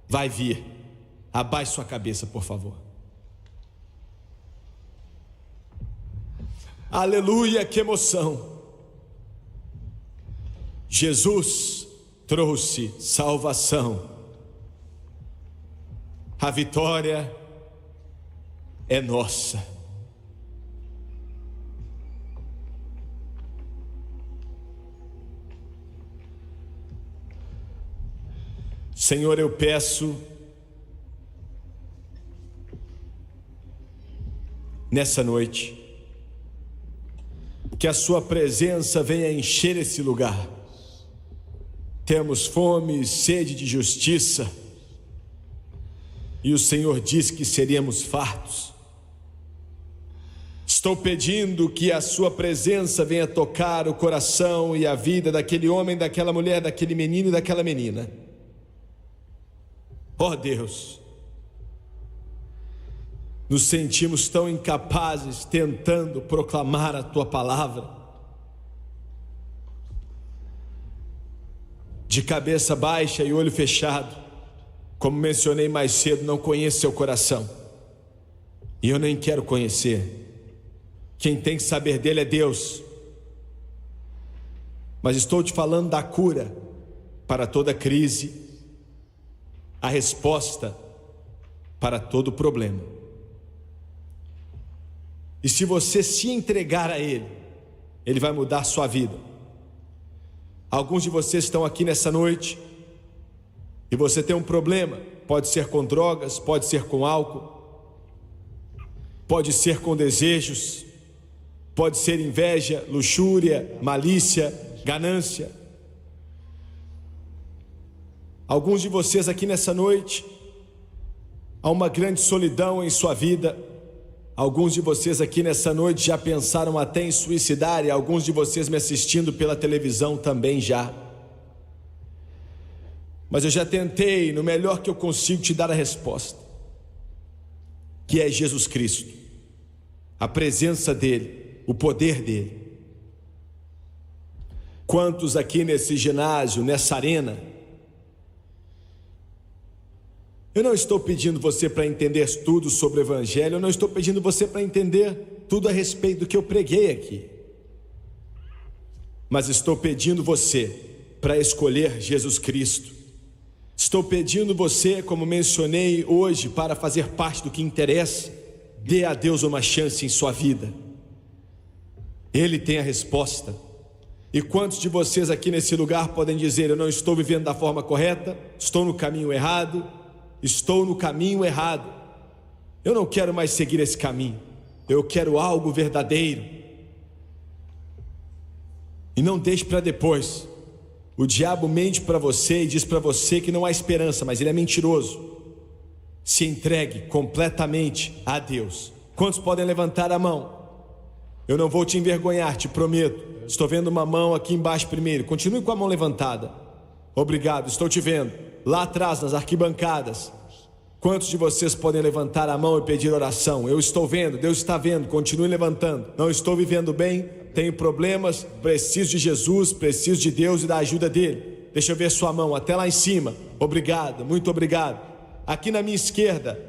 vai vir. Abaixe sua cabeça, por favor. Aleluia, que emoção! Jesus trouxe salvação. A vitória é nossa. Senhor, eu peço nessa noite que a sua presença venha encher esse lugar. Temos fome e sede de justiça, e o Senhor disse que seríamos fartos. Estou pedindo que a sua presença venha tocar o coração e a vida daquele homem, daquela mulher, daquele menino e daquela menina. Ó Deus, nos sentimos tão incapazes tentando proclamar a tua palavra, de cabeça baixa e olho fechado, Como mencionei mais cedo, não conheço seu coração. E eu nem quero conhecer. Quem tem que saber dele é Deus. Mas estou te falando da cura para toda crise, a resposta para todo problema. E se você se entregar a Ele, Ele vai mudar sua vida. Alguns de vocês estão aqui nessa noite e você tem um problema. Pode ser com drogas, pode ser com álcool, pode ser com desejos, pode ser inveja, luxúria, malícia, ganância. Alguns de vocês aqui nessa noite, há uma grande solidão em sua vida. Alguns de vocês aqui nessa noite já pensaram até em suicidar, e alguns de vocês me assistindo pela televisão também já. Mas eu já tentei, no melhor que eu consigo, te dar a resposta, que é Jesus Cristo, a presença dEle, o poder dEle. Quantos aqui nesse ginásio, nessa arena, eu não estou pedindo você para entender tudo sobre o Evangelho, eu não estou pedindo você para entender tudo a respeito do que eu preguei aqui, mas estou pedindo você para escolher Jesus Cristo. Estou pedindo você, como mencionei hoje, para fazer parte do que interessa. Dê a Deus uma chance em sua vida. Ele tem a resposta. E quantos de vocês aqui nesse lugar podem dizer: eu não estou vivendo da forma correta, estou no caminho errado, estou no caminho errado, eu não quero mais seguir esse caminho, eu quero algo verdadeiro. E não deixe para depois. O diabo mente para você e diz para você que não há esperança, mas ele é mentiroso. Se entregue completamente a Deus. Quantos podem levantar a mão? Eu não vou te envergonhar, te prometo. Estou vendo uma mão aqui embaixo primeiro. Continue com a mão levantada. Obrigado, estou te vendo. Lá atrás, nas arquibancadas. Quantos de vocês podem levantar a mão e pedir oração? Eu estou vendo, Deus está vendo, continue levantando. Não estou vivendo bem, tenho problemas, preciso de Jesus, preciso de Deus e da ajuda dEle. Deixa eu ver sua mão, até lá em cima. Obrigado, muito obrigado. Aqui na minha esquerda,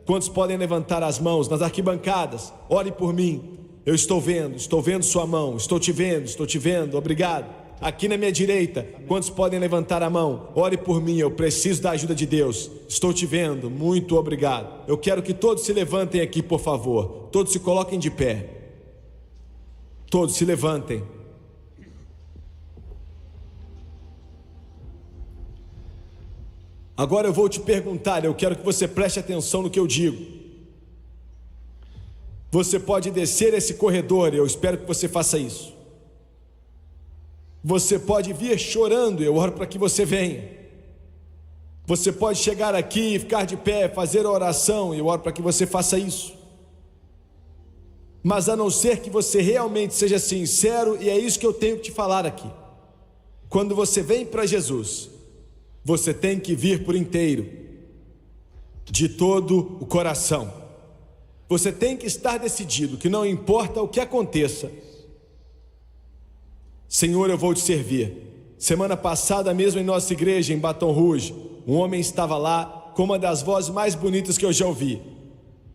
quantos podem levantar as mãos? Nas arquibancadas, ore por mim. Eu estou vendo sua mão, estou te vendo, obrigado. Aqui na minha direita, quantos podem levantar a mão? Ore por mim, eu preciso da ajuda de Deus. Estou te vendo, muito obrigado. Eu quero que todos se levantem aqui, por favor. Todos se coloquem de pé. Todos se levantem. Agora eu vou te perguntar, eu quero que você preste atenção no que eu digo. Você pode descer esse corredor, eu espero que você faça isso. Você pode vir chorando, eu oro para que você venha. Você pode chegar aqui e ficar de pé, fazer a oração, eu oro para que você faça isso. Mas a não ser que você realmente seja sincero, e é isso que eu tenho que te falar aqui. Quando você vem para Jesus, você tem que vir por inteiro, de todo o coração. Você tem que estar decidido que não importa o que aconteça, Senhor, eu vou te servir. Semana passada mesmo em nossa igreja em Baton Rouge, um homem estava lá com uma das vozes mais bonitas que eu já ouvi.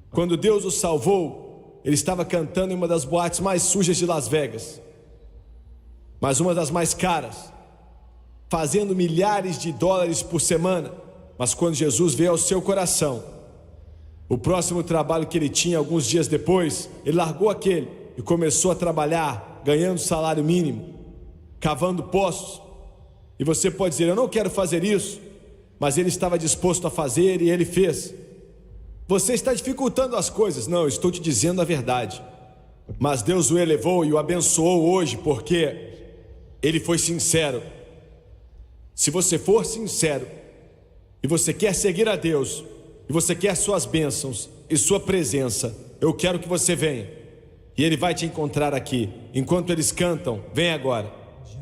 Quando Deus o salvou, ele estava cantando em uma das boates mais sujas de Las Vegas, mas uma das mais caras, fazendo milhares de dólares por semana. Mas quando Jesus veio ao seu coração, o próximo trabalho que ele tinha alguns dias depois, ele largou aquele e começou a trabalhar, ganhando salário mínimo, cavando poços. E você pode dizer: eu não quero fazer isso, mas ele estava disposto a fazer e ele fez. Você está dificultando as coisas. Não, eu estou te dizendo a verdade. Mas Deus o elevou e o abençoou hoje porque ele foi sincero. Se você for sincero e você quer seguir a Deus, e você quer suas bênçãos e sua presença, eu quero que você venha, e Ele vai te encontrar aqui. Enquanto eles cantam, vem agora.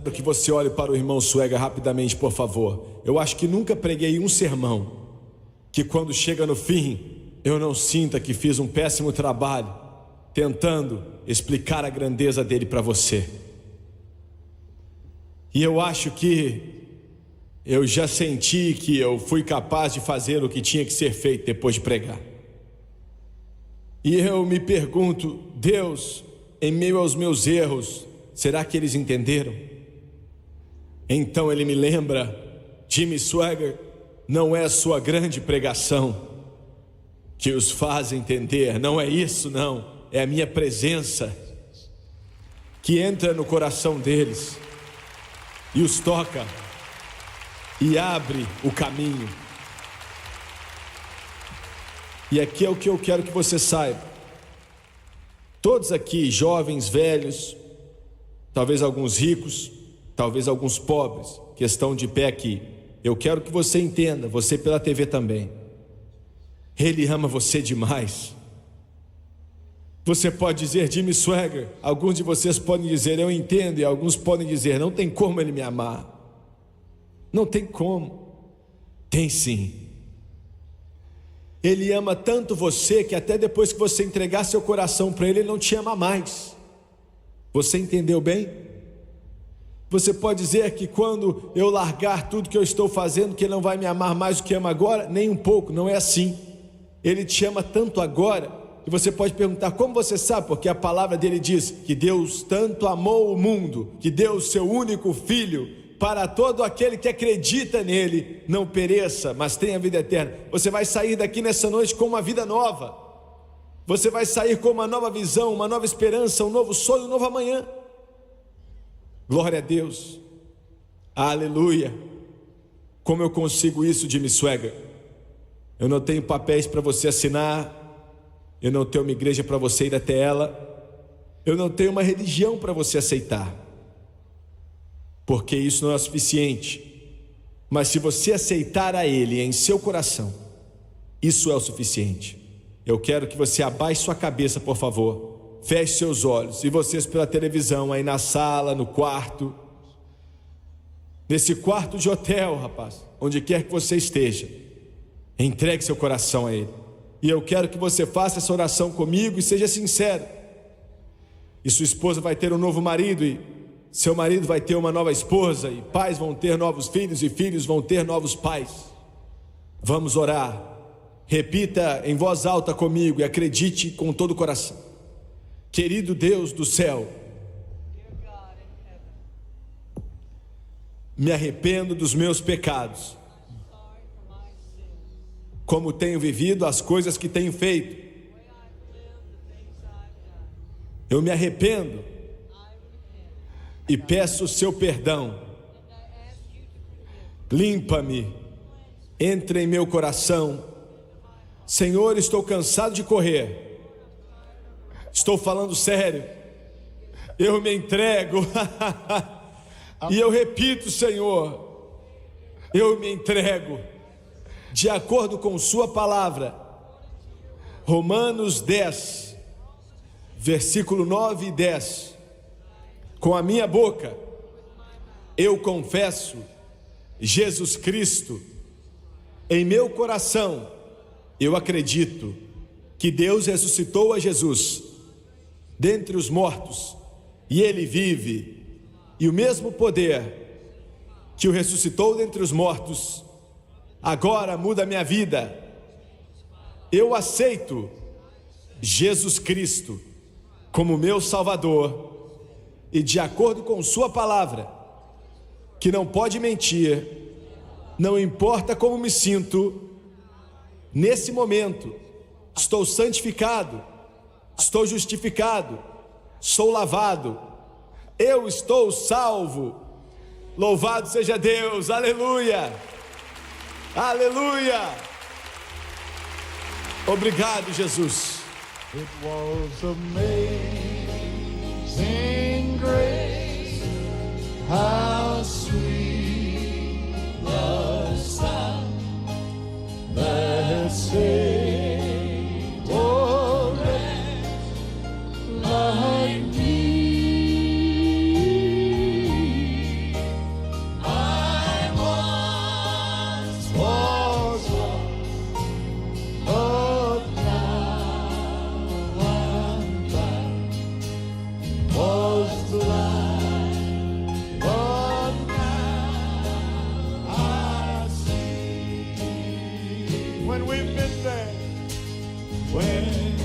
Quero que você olhe para o irmão Suega rapidamente, por favor. Eu acho que nunca preguei um sermão que quando chega no fim, eu não sinta que fiz um péssimo trabalho tentando explicar a grandeza dele para você. E eu acho que Eu já senti que eu fui capaz de fazer o que tinha que ser feito depois de pregar. E eu me pergunto, Deus, em meio aos meus erros, será que eles entenderam? Então ele me lembra, Jimmy Swaggart, não é a sua grande pregação que os faz entender, não é isso não, é a minha presença que entra no coração deles e os toca e abre o caminho. E aqui é o que eu quero que você saiba. Todos aqui, jovens, velhos, talvez alguns ricos, talvez alguns pobres, que estão de pé aqui, eu quero que você entenda, você pela TV também, Ele ama você demais. Você pode dizer, Jimmy Swaggart, alguns de vocês podem dizer, eu entendo, e alguns podem dizer, não tem como Ele me amar. Não tem como. Tem sim. Ele ama tanto você que até depois que você entregar seu coração para Ele, Ele não te ama mais. Você entendeu bem? Você pode dizer que quando eu largar tudo que eu estou fazendo, que Ele não vai me amar mais do que ama agora? Nem um pouco, não é assim. Ele te ama tanto agora. E você pode perguntar, como você sabe? Porque a palavra dele diz que Deus tanto amou o mundo, que deu o seu único Filho, para todo aquele que acredita nele, não pereça, mas tenha vida eterna. Você vai sair daqui nessa noite com uma vida nova. Você vai sair com uma nova visão, uma nova esperança, um novo sonho, um novo amanhã. Glória a Deus. Aleluia. Como eu consigo isso, Jimmy Swaggart? Eu não tenho papéis para você assinar. Eu não tenho uma igreja para você ir até ela. Eu não tenho uma religião para você aceitar, porque isso não é o suficiente. Mas se você aceitar a Ele em seu coração, isso é o suficiente. Eu quero que você abaixe sua cabeça, por favor. Feche seus olhos. E vocês pela televisão, aí na sala, no quarto, nesse quarto de hotel, rapaz, onde quer que você esteja, entregue seu coração a Ele. E eu quero que você faça essa oração comigo e seja sincero. E sua esposa vai ter um novo marido, e seu marido vai ter uma nova esposa, e pais vão ter novos filhos, e filhos vão ter novos pais. Vamos orar. Repita em voz alta comigo e acredite com todo o coração. Querido Deus do céu, me arrependo dos meus pecados, como tenho vivido as coisas que tenho feito. Eu me arrependo e peço o seu perdão. Limpa-me, entra em meu coração. Senhor, estou cansado de correr. Estou falando sério. Eu me entrego. E eu repito, Senhor, eu me entrego de acordo com sua palavra. Romanos 10, versículo 9 e 10. Com a minha boca eu confesso Jesus Cristo, em meu coração eu acredito que Deus ressuscitou a Jesus dentre os mortos, e Ele vive, e o mesmo poder que o ressuscitou dentre os mortos agora muda a minha vida. Eu aceito Jesus Cristo como meu Salvador, e de acordo com sua palavra, que não pode mentir, não importa como me sinto, nesse momento, estou santificado, estou justificado, sou lavado, eu estou salvo. Louvado seja Deus, aleluia, aleluia. Obrigado, Jesus. It was amazing grace, how sweet the sound that saved a wretch like me. I once was lost, but now I'm found. Was blind, but When